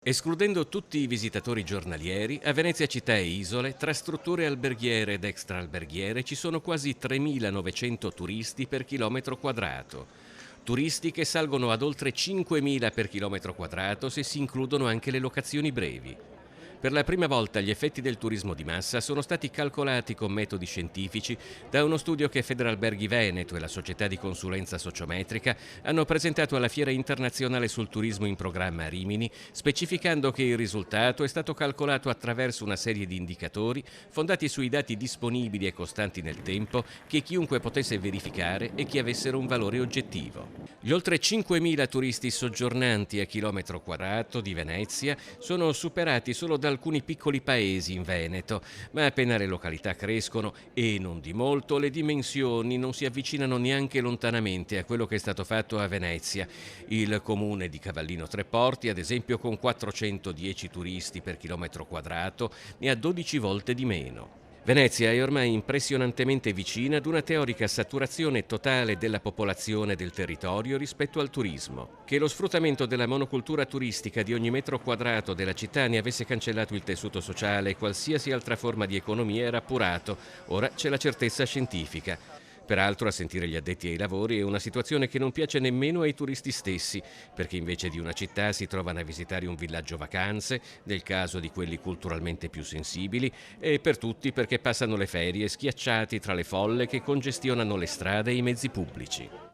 Escludendo tutti i visitatori giornalieri, a Venezia città e isole, tra strutture alberghiere ed extraalberghiere, ci sono quasi 3.900 turisti per chilometro quadrato. Turisti che salgono ad oltre 5.000 per chilometro quadrato se si includono anche le locazioni brevi. Per la prima volta gli effetti del turismo di massa sono stati calcolati con metodi scientifici da uno studio che Federalberghi Veneto e la società di consulenza sociometrica hanno presentato alla Fiera internazionale sul turismo in programma a Rimini, specificando che il risultato è stato calcolato attraverso una serie di indicatori fondati sui dati disponibili e costanti nel tempo che chiunque potesse verificare e che avessero un valore oggettivo. Gli oltre 5.000 turisti soggiornanti a chilometro quadrato di Venezia sono superati solo da alcuni piccoli paesi in Veneto, ma appena le località crescono, e non di molto, le dimensioni non si avvicinano neanche lontanamente a quello che è stato fatto a Venezia. Il comune di Cavallino Treporti, ad esempio, con 410 turisti per chilometro quadrato, ne ha 12 volte di meno. Venezia è ormai impressionantemente vicina ad una teorica saturazione totale della popolazione del territorio rispetto al turismo. Che lo sfruttamento della monocultura turistica di ogni metro quadrato della città ne avesse cancellato il tessuto sociale e qualsiasi altra forma di economia era appurato. Ora c'è la certezza scientifica. Peraltro, a sentire gli addetti ai lavori, è una situazione che non piace nemmeno ai turisti stessi, perché invece di una città si trovano a visitare un villaggio vacanze, nel caso di quelli culturalmente più sensibili, e per tutti perché passano le ferie schiacciati tra le folle che congestionano le strade e i mezzi pubblici.